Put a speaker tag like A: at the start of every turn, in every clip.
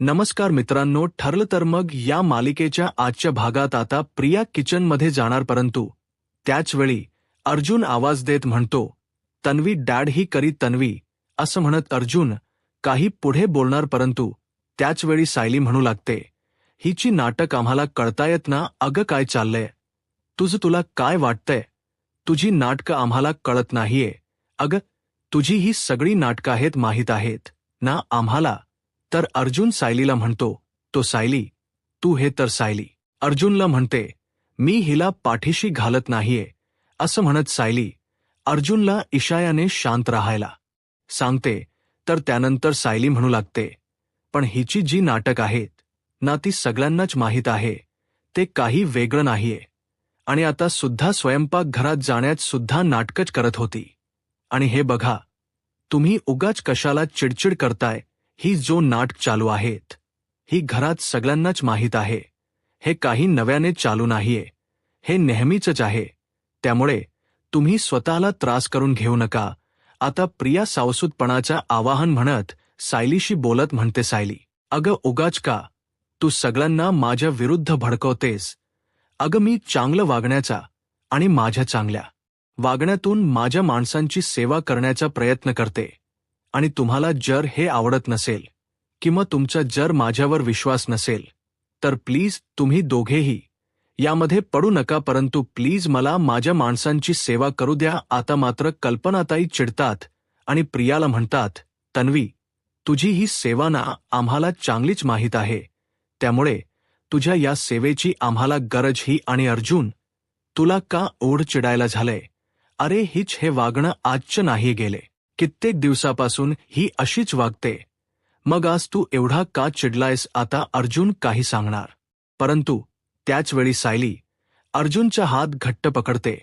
A: नमस्कार मित्रांनो, ठरलं तर मग या मालिकेच्या आजच्या भागात आता प्रिया किचनमध्ये जाणार, परंतु त्याच वेळी अर्जुन आवाज देत म्हणतो, तन्वी डॅड ही करी तन्वी. असं म्हणत अर्जुन काही पुढे बोलणार, परंतु त्याच वेळी सायली म्हणू लागते, हिची नाटक आम्हाला कळतायत ना. अगं काय चाललंय तुला काय वाटतंय? तुझी नाटकं आम्हाला कळत नाहीये. अगं तुझी ही सगळी नाटकं आहेत, माहीत आहेत ना आम्हाला. तर अर्जुन सायलीला म्हणतो, तो सायली तू हे. तर सायली अर्जुनला म्हणते, मी हिला पाठीशी घालत नाहीये. असं म्हणत सायली अर्जुनला इशायाने शांत राहायला सांगते. तर त्यानंतर सायली म्हणू लागते, पण हिची जी नाटक आहेत ना ती सगळ्यांनाच माहीत आहे. ते काही वेगळं नाहीये. आणि आता सुद्धा स्वयंपाकघरात जाण्यात सुद्धा नाटकच करत होती. आणि हे बघा, तुम्ही उगाच कशाला चिडचिड करताय. ही जो नाटक चालू आहेत ही घरात सगळ्यांनाच माहीत आहे. हे काही नव्याने चालू नाहीये, हे नेहमीचंच आहे. त्यामुळे तुम्ही स्वतःला त्रास करून घेऊ नका. आता प्रिया सावसूतपणाचं आवाहन म्हणत सायलीशी बोलत म्हणते, सायली अगं उगाच का तू सगळ्यांना माझ्या विरुद्ध भडकवतेस? अगं मी चांगलं वागण्याचा आणि माझ्या चांगल्या वागण्यातून माझ्या माणसांची सेवा करण्याचा प्रयत्न करते. आणि तुम्हाला जर हे आवडत नसेल किंवा तुमचा जर माझ्यावर विश्वास नसेल तर प्लीज तुम्ही दोघेही यामध्ये पडू नका, परंतु प्लीज मला माझ्या माणसांची सेवा करू द्या. आता मात्र कल्पनाताई चिडतात आणि प्रियाला म्हणतात, तन्वी तुझी ही सेवा ना आम्हाला चांगलीच माहीत आहे, त्यामुळे तुझ्या या सेवेची आम्हाला गरज ही. आणि अर्जुन तुला का ओढ चिडायला झालंय? अरे हिच हे वागणं आजचं नाही, गेले कित्येक दिवसापासून ही अशीच वागते. मग आज तू एवढा का चिडलायस? आता अर्जुन काही सांगणार, परंतु त्याच वेळी सायली अर्जुनचा हात घट्ट पकडते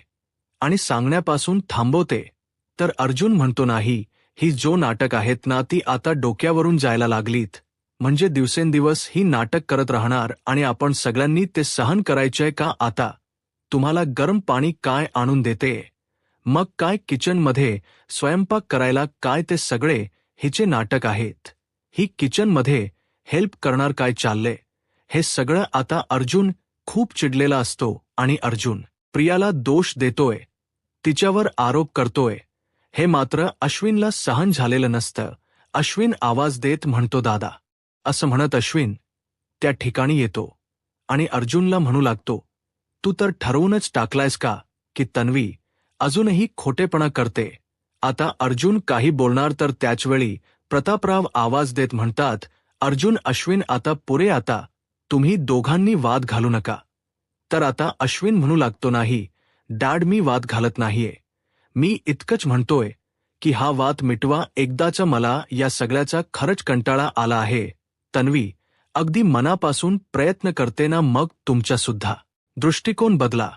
A: आणि सांगण्यापासून थांबवते. तर अर्जुन म्हणतो, नाही, ही जो नाटक आहेत ना ती आता डोक्यावरून जायला लागलीत. म्हणजे दिवसेंदिवस ही नाटक करत राहणार आणि आपण सगळ्यांनी ते सहन करायचंय का? आता तुम्हाला गरम पाणी काय आणून देते, मग काय किचनमध्ये स्वयंपाक करायला काय, ते सगळे हिचे नाटक आहेत. ही किचनमध्ये हेल्प करणार काय चालले हे सगळं. आता अर्जुन खूप चिडलेला असतो आणि अर्जुन प्रियाला दोष देतोय, तिच्यावर आरोप करतोय. हे मात्र अश्विनला सहन झालेलं नसतं. अश्विन आवाज देत म्हणतो, दादा. असं म्हणत अश्विन त्या ठिकाणी येतो आणि अर्जुनला म्हणू लागतो, तू तर ठरवूनच टाकलायस का की तन्वी अजूनही खोटेपणा करते? आता अर्जुन काही बोलणार तर त्याचवेळी प्रतापराव आवाज देत म्हणतात, अर्जुन अश्विन आता पुरे, आता तुम्ही दोघांनी वाद घालू नका. तर आता अश्विन म्हणू लागतो, नाही डॅड मी वाद घालत नाहीये. मी इतकंच म्हणतोय की हा वाद मिटवा एकदाचा. मला या सगळ्याचा खरंच कंटाळा आला आहे. तन्वी अगदी मनापासून प्रयत्न करते ना, मग तुमचा सुद्धा दृष्टिकोन बदला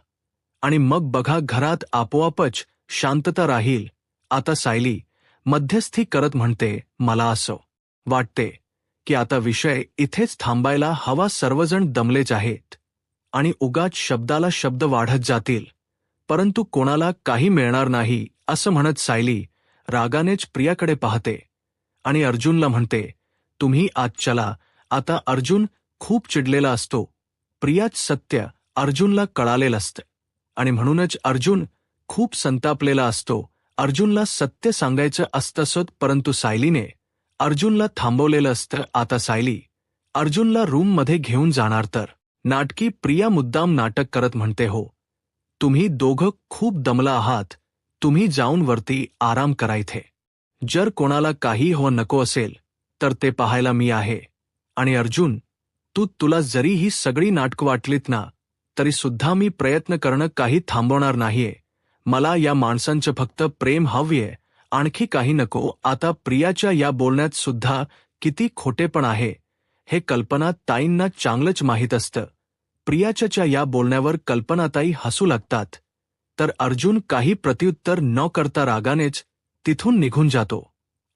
A: आणि मग बघा घरात आपोआपच शांतता राहील. आता सायली मध्यस्थी करत म्हणते, मला असं वाटते की आता विषय इथेच थांबायला हवा. सर्वजण दमलेच आहेत आणि उगाच शब्दाला शब्द वाढत जातील, परंतु कोणाला काही मिळणार नाही. असं म्हणत सायली रागानेच प्रियाकडे पाहते आणि अर्जुनला म्हणते, तुम्ही आज चला. आता अर्जुन खूप चिडलेला असतो. प्रियाच सत्य अर्जुनला कळालेलं असतं आणि म्हणूनच अर्जुन खूप संतापलेला असतो. अर्जुनला सत्य सांगायचं असतं, परंतु सायलीने अर्जुनला थांबवलेलं असतं. आता सायली अर्जुनला रूममध्ये घेऊन जाणार तर नाटकी प्रिया मुद्दाम नाटक करत म्हणते, हो तुम्ही दोघं खूप दमला आहात, तुम्ही जाऊन वरती आराम करा. इथे जर कोणाला काही हो नको असेल तर ते पाहायला मी आहे. आणि अर्जुन तुला जरी ही सगळी नाटकं वाटलीत ना तरी सुद्धा मी प्रयत्न करणं काही थांबवणार नाहीये. मला या माणसांचं फक्त प्रेम हवंय, आणखी काही नको. आता प्रियाच्या या बोलण्यात सुद्धा किती खोटेपण आहे हे कल्पनाताईंना चांगलंच माहीत असतं. प्रियाच्या या बोलण्यावर कल्पनाताई हसू लागतात. तर अर्जुन काही प्रत्युत्तर न करता रागानेच तिथून निघून जातो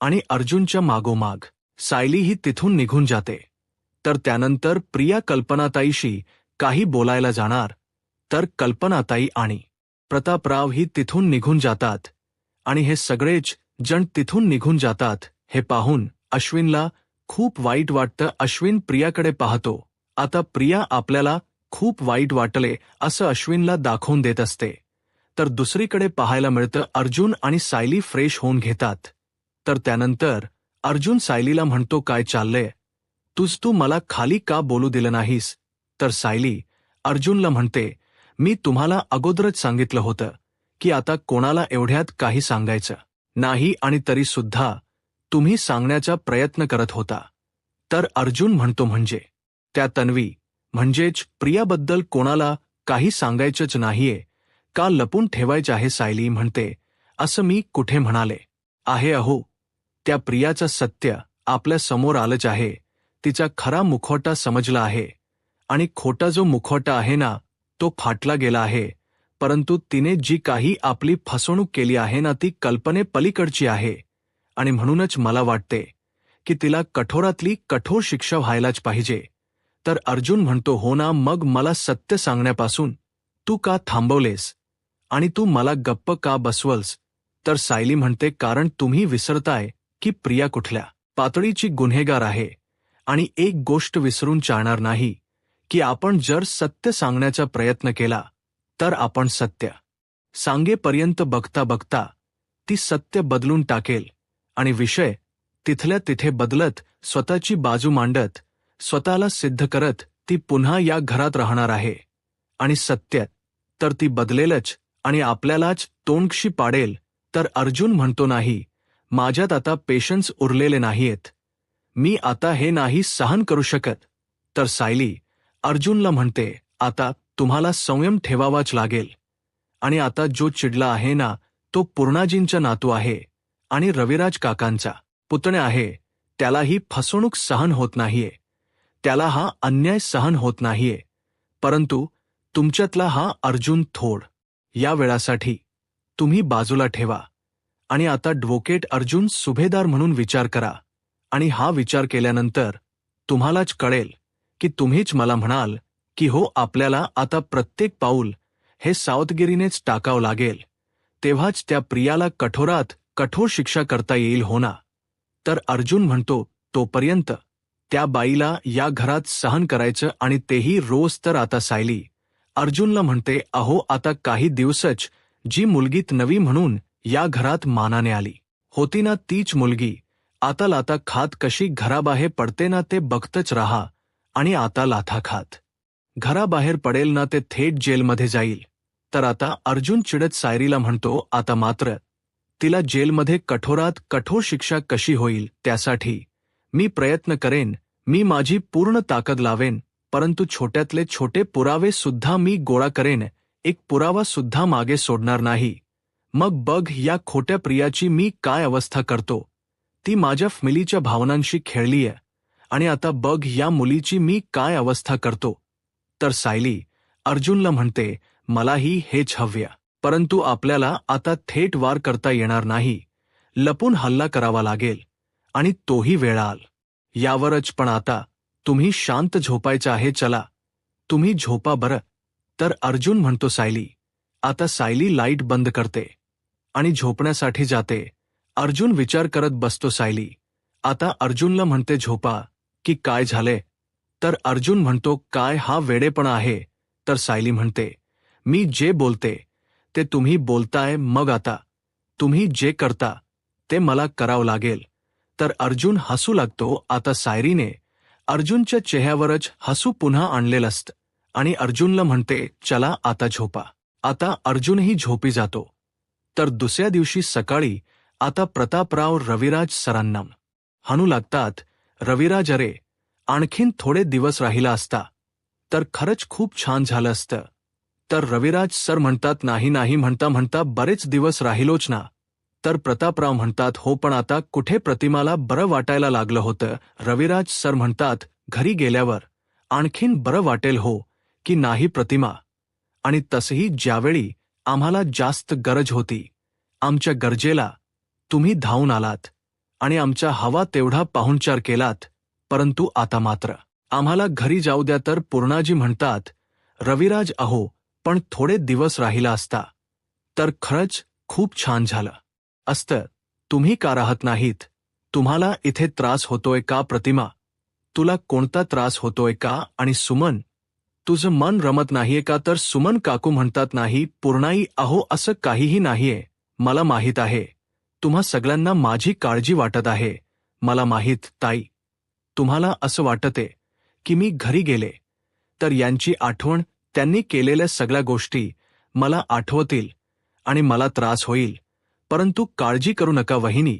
A: आणि अर्जुनच्या मागोमाग सायलीही तिथून निघून जाते. तर त्यानंतर प्रिया कल्पनाताईशी काही बोलायला जाणार तर कल्पनाताई आणि प्रतापराव ही तिथून निघून जातात आणि हे सगळेच जण तिथून निघून जातात. हे पाहून अश्विनला खूप वाईट वाटतं. अश्विन प्रियाकडे पाहतो. आता प्रिया आपल्याला खूप वाईट वाटले असं अश्विनला दाखवून देत असते. तर दुसरीकडे पाहायला मिळतं अर्जुन आणि सायली फ्रेश होऊन घेतात. तर त्यानंतर अर्जुन सायलीला म्हणतो, काय चाललंय? तू मला खाली का बोलू दिलं नाहीस? तर सायली अर्जुनला म्हणते, मी तुम्हाला अगोदरच सांगितलं होतं की आता कोणाला एवढ्यात काही सांगायचं नाही आणि तरी सुद्धा तुम्ही सांगण्याचा प्रयत्न करत होता. तर अर्जुन म्हणतो, म्हणजे त्या तन्वी म्हणजेच प्रियाबद्दल कोणाला काही सांगायचंच नाहीये का, लपून ठेवायचं आहे? सायली म्हणते, असं मी कुठे म्हणाले आहे? अहो, त्या प्रियाचं सत्य आपल्या समोर आलंच आहे. तिचा खरा मुखवटा समजला आहे आणि खोटा जो मुखवटा आहे ना, तो फाटला गेला आहे. परंतु तिने जी काही आपली फसवणूक केली आहे ना, ती कल्पनेपलीकडची आहे आणि म्हणूनच मला वाटते की तिला कठोरातली कठोर शिक्षा व्हायलाच पाहिजे. तर अर्जुन म्हणतो, हो ना, मग मला सत्य सांगण्यापासून तू का थांबवलेस आणि तू मला गप्प का बसवलस? तर सायली म्हणते, कारण तुम्ही विसरताय की प्रिया कुठल्या पातळीची गुन्हेगार आहे आणि एक गोष्ट विसरून चालणार नाही की आपण जर सत्य सांगण्याचा प्रयत्न केला तर आपण सत्य सांगेपर्यंत बघता बघता ती सत्य बदलून टाकेल आणि विषय तिथल्या तिथे बदलत, स्वतःची बाजू मांडत, स्वतःला सिद्ध करत ती पुन्हा या घरात राहणार आहे. आणि सत्य तर ती बदलेलच आणि आपल्यालाच तोंडशी पाडेल. तर अर्जुन म्हणतो, नाही, माझ्यात आता पेशन्स उरलेले नाहीयेत. मी आता हे नाही सहन करू शकत. तर सायली अर्जुनला म्हणते, आता तुम्हाला संयम ठेवावाच लागेल. आणि आता जो चिडला आहे ना, तो पूर्णाजींचा नातू आहे आणि रविराज काकांचा पुतण्या आहे. त्याला ही फसवणूक सहन होत नाहीये, त्याला हा अन्याय सहन होत नाहीये. परंतु तुमच्यातला हा अर्जुन थोड या वेळासाठी तुम्ही बाजूला ठेवा आणि आता ॲडव्होकेट अर्जुन सुभेदार म्हणून विचार करा. आणि हा विचार केल्यानंतर तुम्हालाच कळेल की तुम्हीच मला म्हणाल की हो, आपल्याला आता प्रत्येक पाऊल हे सावधगिरीनेच टाकावं लागेल. तेव्हाच त्या प्रियाला कठोरात कठोर शिक्षा करता येईल, हो ना? तर अर्जुन म्हणतो, तोपर्यंत त्या बाईला या घरात सहन करायचं आणि तेही रोज. तर आता सायली अर्जुनला म्हणते, अहो, आता काही दिवसच जी मुलगी नवी म्हणून या घरात मानाने आली होती ना, तीच मुलगी आता लाथा खात कशी घराबाहेर पडते ना, ते बघतच राहा. आणि आता लाथा खात घराबाहेर पडेल ना, ते थेट जेलमध्ये जाईल. तर आता अर्जुन चिडत सायरीला म्हणतो, आता मात्र तिला जेलमध्ये कठोरात कठोर शिक्षा कशी होईल त्यासाठी मी प्रयत्न करेन, मी माझी पूर्ण ताकद लावेन. परंतु छोट्यातले छोटे पुरावे सुद्धा मी गोळा करेन, एक पुरावा सुद्धा मागे सोडणार नाही. मग बघ या खोट्या प्रियाची मी काय अवस्था करतो. ती माझ्या फॅमिलीच्या भावनांशी खेळलीय आणि आता बघ या मुलीची मी काय अवस्था करतो. तर सायली अर्जुनला म्हणते, मलाही हेच हव्य, परंतु आपल्याला आता थेट वार करता येणार नाही, लपून हल्ला करावा लागेल आणि तोही वेळाल यावरच. पण आता तुम्ही शांत झोपायचं आहे, चला तुम्ही झोपा बरं. तर अर्जुन म्हणतो, सायली. आता सायली लाईट बंद करते आणि झोपण्यासाठी जाते. अर्जुन विचार करत बसतो. सायली आता अर्जुनला म्हणते, झोपा की काय झाले? तर अर्जुन म्हणतो, काय हा वेडेपणा आहे? तर सायली म्हणते, मी जे बोलते ते तुम्ही बोलताय, मग आता तुम्ही जे करता ते मला करावं लागेल. तर अर्जुन हसू लागतो. आता सायरीने अर्जुनच्या चेहऱ्यावरच हसू पुन्हा आणलेलं असतं आणि अर्जुनला म्हणते, चला आता झोपा. आता अर्जुनही झोपी जातो. तर दुसऱ्या दिवशी सकाळी आता प्रतापराव रविराज सरांना हाणू लागतात. रविराज, अरे आणखीन थोडे दिवस राहिला असता तर खरंच खूप छान झालं असतं. तर रविराज सर म्हणतात, नाही नाही, म्हणता म्हणता बरेच दिवस राहिलोच ना. तर प्रतापराव म्हणतात, हो, पण आता कुठे प्रतिमाला बरं वाटायला लागलं होतं. रविराज सर म्हणतात, घरी गेल्यावर आणखीन बरं वाटेल हो की नाही प्रतिमा? आणि तसंही ज्यावेळी आम्हाला जास्त गरज होती, आमच्या गरजेला तुम्ही धावून आलात आणि आमचा हवा तेवढा पाहुणचार केलात. परंतु आता मात्र आम्हाला घरी जाऊ द्या. तर पूर्णाजी म्हणतात, रविराज, अहो, पण थोडे दिवस राहिला असता तर खरंच खूप छान झालं असतं. तुम्ही का राहत नाहीत? तुम्हाला इथे त्रास होतोय का प्रतिमा? तुला कोणता त्रास होतोय का? आणि सुमन, तुझं मन रमत नाहीये का? तर सुमन काकू म्हणतात, नाही पूर्णाई, अहो असं काहीही नाहीये. मला माहीत आहे, तुम्हा सगळ्यांना माझी काळजी वाटत आहे. मला माहीत ताई, तुम्हाला असं वाटते की मी घरी गेले तर यांची आठवण, त्यांनी केलेल्या सगळ्या गोष्टी मला आठवतील आणि मला त्रास होईल. परंतु काळजी करू नका वहिनी,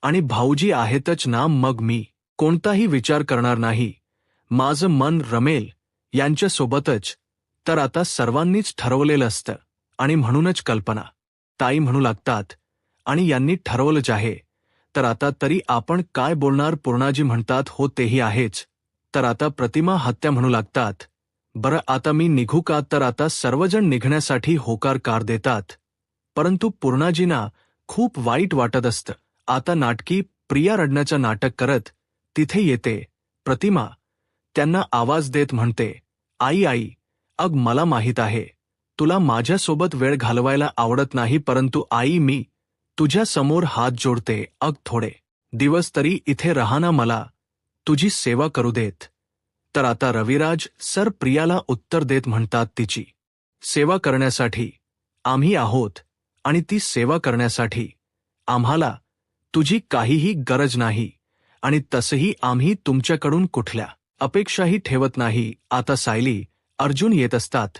A: आणि भाऊजी आहेतच ना, मग मी कोणताही विचार करणार नाही. माझं मन रमेल यांच्यासोबतच. तर आता सर्वांनीच ठरवलेलं असतं आणि म्हणूनच कल्पना ताई म्हणू लागतात, आणि यांनी ठरवलंच आहे. तर आता तरी आपण काय बोलणार? पूर्णाजी म्हणतात, हो तेही आहेच. तर आता प्रतिमा हत्या म्हणू लागतात, बरं आता मी निघू का? तर आता सर्वजण निघण्यासाठी होकार देतात. परंतु पूर्णाजींना खूप वाईट वाटत असतं. आता नाटकी प्रिया रडण्याचं नाटक करत तिथे येते. प्रतिमा त्यांना आवाज देत म्हणते, आई आई, अग मला माहीत आहे तुला माझ्यासोबत वेळ घालवायला आवडत नाही, परंतु आई मी तुझ्या समोर हात जोडते, अग थोडे दिवस तरी इथे रहा ना, मला तुझी सेवा करू देत. तर आता रविराज सर प्रियाला उत्तर देत म्हणतात, तिची सेवा करण्यासाठी आम्ही आहोत आणि ती सेवा करण्यासाठी आम्हाला तुझी काहीही गरज नाही, आणि तसंही आम्ही तुमच्याकडून कुठल्या अपेक्षाही ठेवत नाही. आता सायली, अर्जुन येत असतात.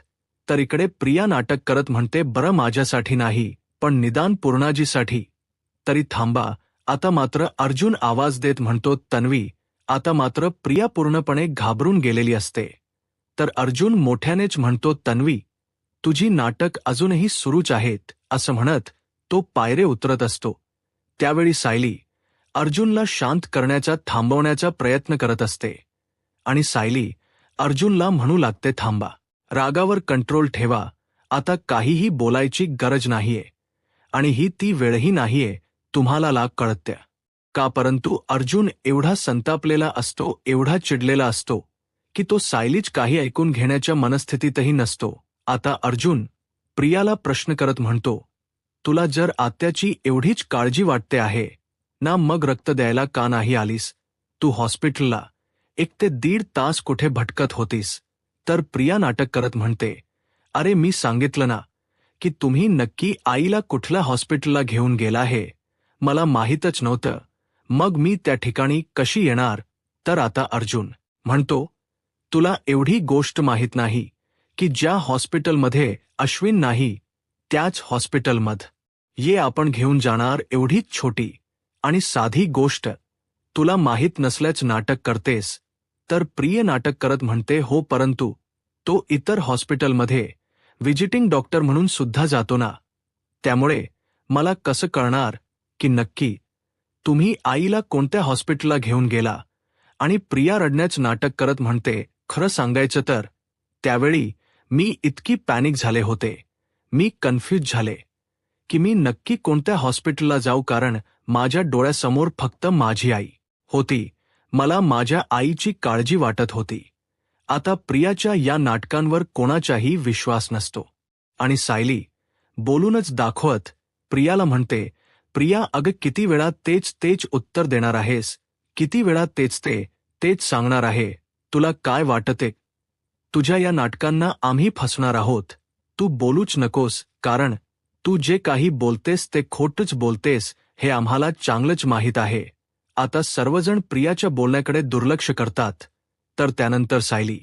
A: तर इकडे प्रिया नाटक करत म्हणते, बरं माझ्यासाठी नाही, पण निदान पूर्णाजीसाठी तरी थांबा. आता मात्र अर्जुन आवाज देत म्हणतो, तन्वी. आता मात्र प्रिया पूर्णपणे घाबरून गेलेली असते. तर अर्जुन मोठ्यानेच म्हणतो, तन्वी तुझी नाटक अजूनही सुरूच आहेत, असं म्हणत तो पायरे उतरत असतो. त्यावेळी सायली अर्जुनला शांत करण्याचा, थांबवण्याचा प्रयत्न करत असते, आणि सायली अर्जुनला म्हणू लागते, थांबा, रागावर कंट्रोल ठेवा, आता काहीही बोलायची गरज नाहीये, आणि ही ती वेळही नाहीये, तुम्हाला ला कळत्या का? परंतु अर्जुन एवढा संतापलेला असतो, एवढा चिडलेला असतो, की तो सायलीच काही ऐकून घेण्याच्या मनस्थितीतही नसतो. आता अर्जुन प्रियाला प्रश्न करत म्हणतो, तुला जर आत्याची एवढीच काळजी वाटते आहे ना, मग रक्त द्यायला का नाही आलीस? तू हॉस्पिटलला 1 ते 1.5 तास कुठे भटकत होतीस? तर प्रिया नाटक करत म्हणते, अरे मी सांगितलं ना की तुम्ही नक्की आईला कुठल्या हॉस्पिटलला घेऊन गेला आहे, मला माहीतच नव्हतं, मग मी त्या ठिकाणी कशी येणार? तर आता अर्जुन म्हणतो, तुला एवढी गोष्ट माहीत नाही की ज्या हॉस्पिटलमध्ये अश्विन नाही, त्याच हॉस्पिटलमध्ये ये आपण घेऊन जाणार. एवढीच छोटी आणि साधी गोष्ट तुला माहीत नसल्याच नाटक करतेस? तर प्रिय नाटक करत म्हणते, हो परंतु तो इतर हॉस्पिटलमध्ये व्हिजिटिंग डॉक्टर म्हणून सुद्धा जातो ना, त्यामुळे मला कसं कळणार की नक्की तुम्ही आईला कोणत्या हॉस्पिटलला घेऊन गेला? आणि प्रिया रडण्याचं नाटक करत म्हणते, खरं सांगायचं तर त्यावेळी मी इतकी पॅनिक झाले होते, मी कन्फ्यूज झाले की मी नक्की कोणत्या हॉस्पिटलला जाऊ, कारण माझ्या डोळ्यासमोर फक्त माझी आई होती. मला माझ्या आईची काळजी वाटत होती. आता प्रियाच्या या नाटकांवर कोणाचाही विश्वास नसतो, आणि सायली बोलूनच दाखवत प्रियाला म्हणते, प्रिया अगं किती वेळा तेच उत्तर देणार आहेस? किती वेळा तेच सांगणार आहे? तुला काय वाटते? तुझ्या या नाटकांना आम्ही फसणार आहोत. तू बोलूच नकोस, कारण तू जे काही बोलतेस ते खोटच बोलतेस, हे आम्हाला चांगलंच माहीत आहे. आता सर्वजण प्रियाच्या बोलण्याकडे दुर्लक्ष करतात. तर त्यानंतर सायली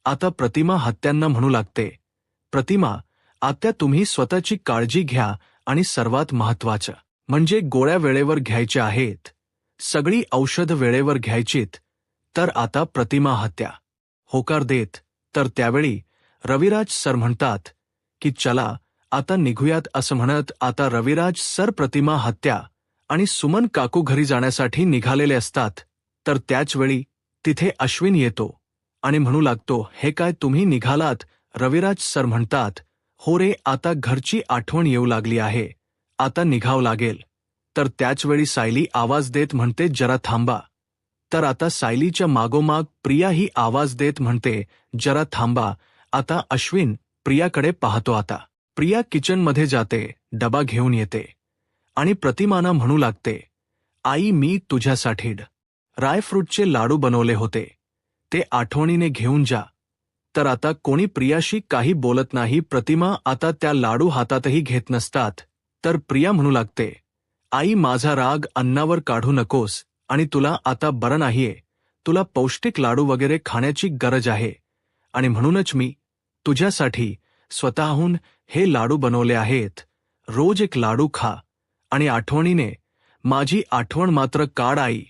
A: आता प्रतिमा हत्यांना म्हणू लागते, प्रतिमा आत्या तुम्ही स्वतःची काळजी घ्या, आणि सर्वात महत्त्वाचं म्हणजे गोळ्या वेळेवर घ्यायच्या आहेत, सगळी औषधं वेळेवर घ्यायचीत. तर आता प्रतिमा हत्या होकार देत. तर त्यावेळी रविराज सर म्हणतात की चला आता निघूयात, असं म्हणत आता रविराज सर प्रतिमा हत्या आणि सुमन काकू घरी जाण्यासाठी निघालेले असतात. तर त्याचवेळी तिथे अश्विन येतो आणि म्हणू लागतो, हे काय तुम्ही निघालात? रविराज सर म्हणतात, हो रे, आता घरची आठवण येऊ लागली आहे, आता निघावं लागेल. तर त्याचवेळी सायली आवाज देत म्हणते, जरा थांबा. तर आता सायलीच्या मागोमाग प्रिया ही आवाज देत म्हणते, जरा थांबा. आता अश्विन प्रियाकडे पाहतो. आता प्रिया किचनमध्ये जाते, डबा घेऊन येते आणि प्रतिमाना म्हणू लागते, आई, मी तुझ्यासाठी ड्रायफ्रूटचे लाडू बनवले होते, ते आठवणीने घेऊन जा. तर आता कोणी प्रियाशी काही बोलत नाही. प्रतिमा आता त्या लाडू हातातही घेत नसतात. तर प्रिया म्हणू लागते, आई, माझा राग अन्नावर काढू नकोस, आणि तुला आता बरं नाहीये. तुला पौष्टिक लाडू वगैरे खाण्याची गरज आहे, आणि म्हणूनच मी तुझ्यासाठी स्वतःहून हे लाडू बनवले आहेत. रोज एक लाडू खा, आणि आठवणीने माझी आठवण मात्र काढ आई.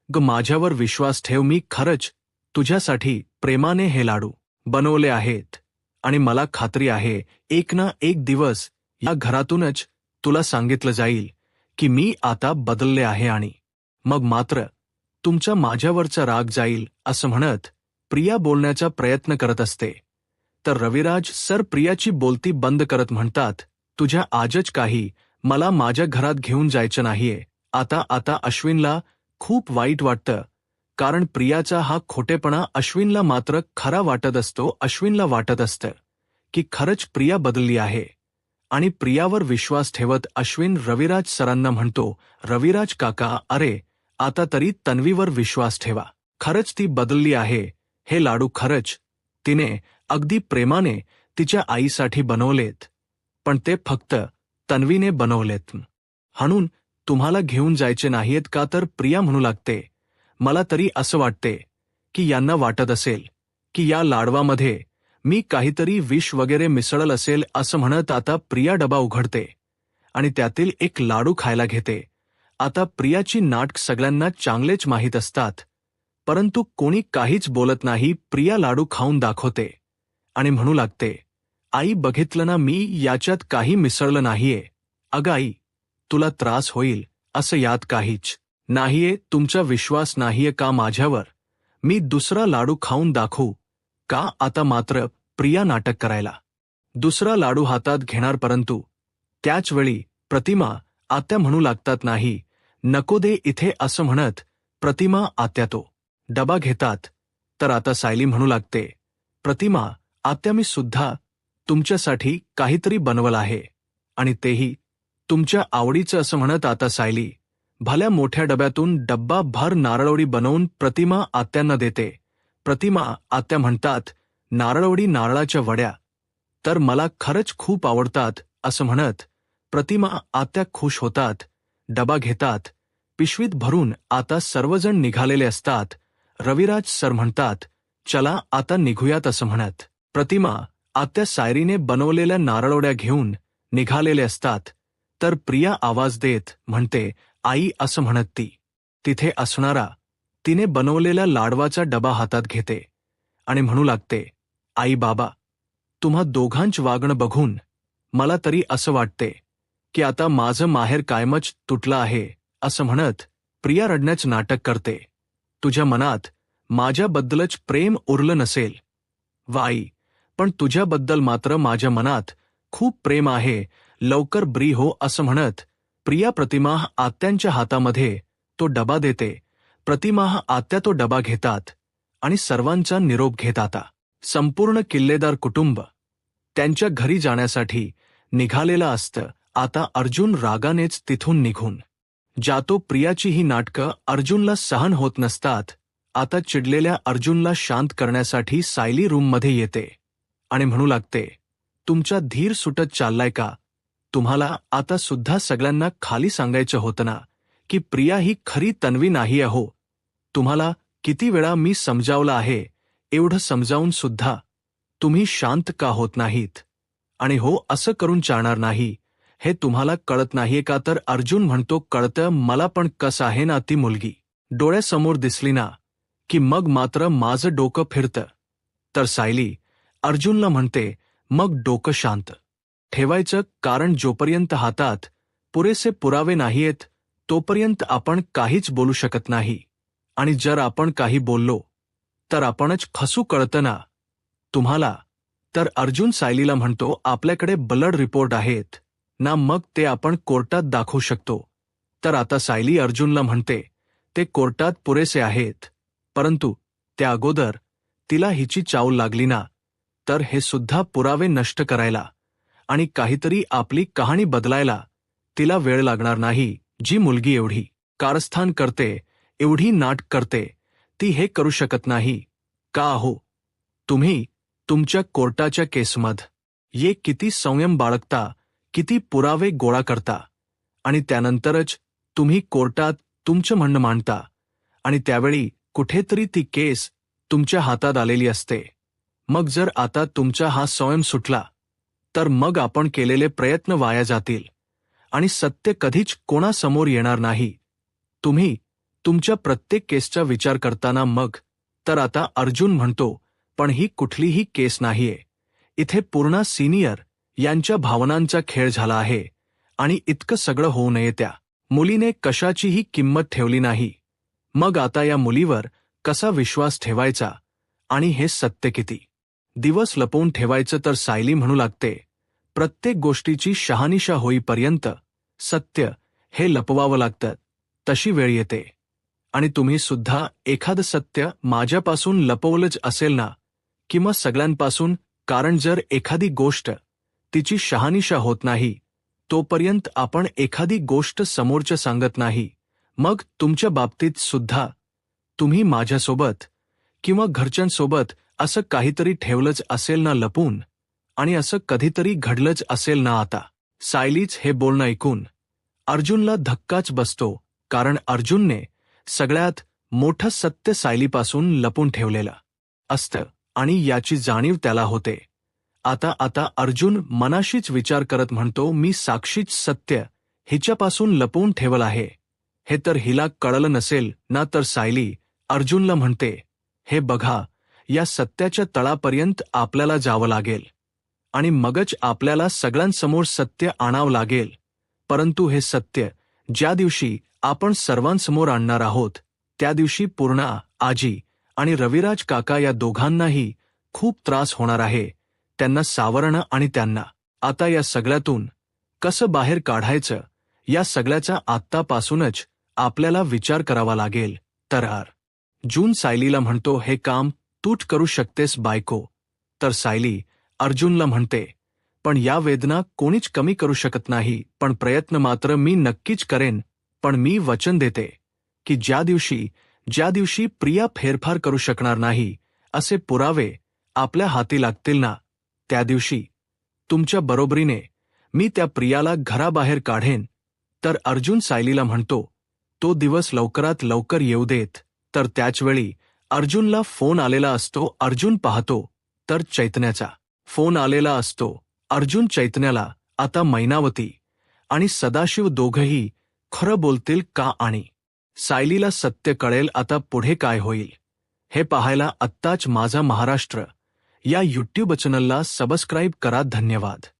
A: माझ्यावर विश्वास ठेव, मी खरंच तुझ्यासाठी प्रेमाने हे लाडू बनवले आहेत, आणि मला खात्री आहे एक ना एक दिवस या घरातूनच तुला सांगितलं जाईल की मी आता बदलले आहे, आणि मग मात्र तुमचा माझ्यावरचा राग जाईल. असं म्हणत प्रिया बोलण्याचा प्रयत्न करत असते. तर रविराज सर प्रियाची बोलती बंद करत म्हणतात, तुझ्या आजच काही मला माझ्या घरात घेऊन जायचं नाहीये. आता अश्विनला खूप वाईट वाटतं, कारण प्रियाचा हा खोटेपणा अश्विनला मात्र खरा वाटत असतो. अश्विनला वाटत असतं की खरंच प्रिया बदलली आहे, आणि प्रियावर विश्वास ठेवत अश्विन रविराज सरांना म्हणतो, रविराज काका, अरे आता तरी तन्वीवर विश्वास ठेवा. खरंच ती बदलली आहे. हे लाडू खरंच तिने अगदी प्रेमाने तिच्या आईसाठी बनवलेत, पण ते फक्त तन्वीने बनवलेत. म्हणून तुम्हाला घेऊन जायचे नाहीत का? तर प्रिया म्हणू लागते, मला तरी असं वाटते की यांना वाटत असेल की या लाडवामध्ये मी काहीतरी विष वगैरे मिसळल असेल. असं म्हणत आता प्रिया डबा उघडते आणि त्यातील एक लाडू खायला घेते. आता प्रियाची नाटक सगळ्यांना चांगलेच माहीत असतात, परंतु कोणी काहीच बोलत नाही. प्रिया लाडू खाऊन दाखवते आणि म्हणू लागते, आई, बघितलं ना, मी याच्यात काही मिसळलं नाहीये. अगं आई, तुला त्रास होईल असं यात काहीच नाहीये. तुमचा विश्वास नाहीये का माझ्यावर? मी दुसरा लाडू खाऊन दाखवू का? आता मात्र प्रिया नाटक करायला दुसरा लाडू हातात घेणार, परंतु त्याच वेळी प्रतिमा आत्या म्हणू लागतात, नाही, नको दे इथे. असं म्हणत प्रतिमा आत्या तो डबा घेतात. तर आता सायली म्हणू लागते, प्रतिमा आत्या, मी सुद्धा तुमच्यासाठी काहीतरी बनवलं आहे, आणि तेही तुमच्या आवडीचं. असं म्हणत आता सायली भल्या मोठ्या डब्यातून डब्बा भर नारळवडी बनवून प्रतिमा आत्यांना देते. प्रतिमा आत्या म्हणतात, नारळवडी, नारळाच्या वड्या तर मला खरंच खूप आवडतात. असं म्हणत प्रतिमा आत्या खुश होतात, डबा घेतात, पिशवीत भरून आता सर्वजण निघालेले असतात. रविराज सर म्हणतात, चला आता निघूयात. असं म्हणत प्रतिमा आत्या सायरीने बनवलेल्या नारळवड्या घेऊन निघालेले असतात. तर प्रिया आवाज देत म्हणते, आई. असं म्हणत ती तिथे असणारा तिने बनवलेल्या लाडवाचा डबा हातात घेते आणि म्हणू लागते, आई बाबा, तुम्हा दोघांच वागणं बघून मला तरी असं वाटते की आता माझं माहेर कायमच तुटलं आहे. असं म्हणत प्रिया रडण्याचं नाटक करते. तुझ्या मनात माझ्याबद्दलच प्रेम उरलं नसेल वाई, पण तुझ्याबद्दल मात्र माझ्या मनात खूप प्रेम आहे. लवकर ब्री हो. असं म्हणत प्रिया प्रतिमा आत्यांच्या हातामध्ये तो डबा देते. प्रतिमा आत्या तो डबा घेतात आणि सर्वांचा निरोप घेत आता संपूर्ण किल्लेदार कुटुंब त्यांच्या घरी जाण्यासाठी निघालेलं असतं. आता अर्जुन रागानेच तिथून निघून जातो. प्रियाची ही नाटकं अर्जुनला सहन होत नसतात. आता चिडलेल्या अर्जुनला शांत करण्यासाठी सायली रूममध्ये येते आणि म्हणू लागते, तुमचा धीर सुटत चाललाय का? तुम्हाला आता सुद्धा सगळ्यांना खाली सांगायचं होतं ना की प्रिया ही खरी तन्वी नाही हो. तुम्हाला किती वेळा मी समजावलं आहे, एवढं समजावून सुद्धा तुम्ही शांत का होत नाहीत? आणि हो, असं करून चालणार नाही, हे तुम्हाला कळत नाहीये का? तर अर्जुन म्हणतो, कळतं मला, पण कसं आहे ना, ती मुलगी डोळ्यासमोर दिसली ना की मग मात्र माझं डोकं फिरतं. तर सायली अर्जुनला म्हणते, मग डोकं शांत ठेवायचं, कारण जोपर्यंत हातात पुरेसे पुरावे नाहीयेत तोपर्यंत आपण काहीच बोलू शकत नाही, आणि जर आपण काही बोललो तर आपणच फसू, कळतं ना तुम्हाला? तर अर्जुन सायलीला म्हणतो, आपल्याकडे ब्लड रिपोर्ट आहेत ना, मग ते आपण कोर्टात दाखवू शकतो. तर आता सायली अर्जुनला म्हणते, ते कोर्टात पुरेसे आहेत, परंतु त्या अगोदर तिला हिची चावल लागली ना, तर हे सुद्धा पुरावे नष्ट करायला आणि काहीतरी आपली कहाणी बदलायला तिला वेळ लागणार नाही. जी मुलगी एवढी कारस्थान करते, एवढी नाट करते, ती हे करू शकत नाही का हो? तुम्ही तुमच्या कोर्टाच्या केसमध्ये किती संयम बाळगता, किती पुरावे गोळा करता, आणि त्यानंतरच तुम्ही कोर्टात तुमचं म्हणणं मांडता, आणि त्यावेळी कुठेतरी ती केस तुमच्या हातात आलेली असते. मग जर आता तुमचा हा संयम सुटला, तर मग आपण केलेले प्रयत्न वाया जातील आणि सत्य कधीच कोणासमोर येणार नाही. तुम्ही तुमच्या प्रत्येक केसचा विचार करताना मग तर आता अर्जुन म्हणतो, पण ही कुठलीही केस नाहीये. इथे पूर्ण सिनियर यांच्या भावनांचा खेळ झाला आहे, आणि इतकं सगळं होऊ नये त्या मुलीने कशाचीही किंमत ठेवली नाही. मग आता या मुलीवर कसा विश्वास ठेवायचा, आणि हे सत्य किती दिवस लपवून ठेवायचं? तर सायली म्हणू लागते, प्रत्येक गोष्टीची शहानिशा होईपर्यंत सत्य हे लपवावं लागतं. तशी वेळ येते, आणि तुम्ही सुद्धा एखादं सत्य माझ्यापासून लपवलंच असेल ना, किंवा सगळ्यांपासून, कारण जर एखादी गोष्ट तिची शहानिशा होत नाही, तोपर्यंत आपण एखादी गोष्ट समोरच्या सांगत नाही. मग तुमच्या बाबतीत सुद्धा तुम्ही माझ्यासोबत किंवा घरच्यांसोबत असं काहीतरी ठेवलंच असेल ना लपून, आणि असं कधीतरी घडलंच असेल ना. आता सायलीच हे बोलणं ऐकून अर्जुनला धक्काच बसतो, कारण अर्जुनने सगळ्यात मोठं सत्य सायलीपासून लपून ठेवलेलं असतं, आणि याची जाणीव त्याला होते. आता अर्जुन मनाशीच विचार करत म्हणतो, मी साक्षीच सत्य हिच्यापासून लपवून ठेवलं आहे, हे तर हिला कळलं नसेल ना. तर सायली अर्जुनला म्हणते, हे बघा, या सत्याच्या तळापर्यंत आपल्याला जावं लागेल, आणि मगच आपल्याला सगळ्यांसमोर सत्य आणावं लागेल. परंतु हे सत्य ज्या दिवशी आपण सर्वांसमोर आणणार आहोत, त्या दिवशी पूर्णा आजी आणि रविराज काका या दोघांनाही खूप त्रास होणार आहे. त्यांना सावरणं आणि त्यांना आता या सगळ्यातून कसं बाहेर काढायचं, या सगळ्याचा आत्तापासूनच आपल्याला विचार करावा लागेल. तर अर्जुन सायलीला म्हणतो, हे काम तूच करू शकतेस बायको. तर सायली अर्जुनला म्हणते, पण या वेदना कोणीच कमी करू शकत नाही, पण प्रयत्न मात्र मी नक्कीच करेन. पण मी वचन देते की ज्या दिवशी प्रिया फेरफार करू शकणार नाही असे पुरावे आपल्या हाती लागतील ना, त्या दिवशी तुमच्या बरोबरीने मी त्या प्रियाला घराबाहेर काढेन. तर अर्जुन सायलीला म्हणतो, तो दिवस लवकरात लवकर येऊ देत. तर त्याचवेळी अर्जुनला फोन आलेला असतो. अर्जुन पाहतो तर चैतन्याचा फोन आलेला असतो. अर्जुन चैतन्याला आता मैनावती आणि सदाशिव दोघंही खरं बोलतील का, आणि सायलीला सत्य कळेल. आता पुढे काय होईल हे पाहायला आत्ताच माझा महाराष्ट्र या यूट्यूब चॅनलला सबस्क्राईब करा. धन्यवाद.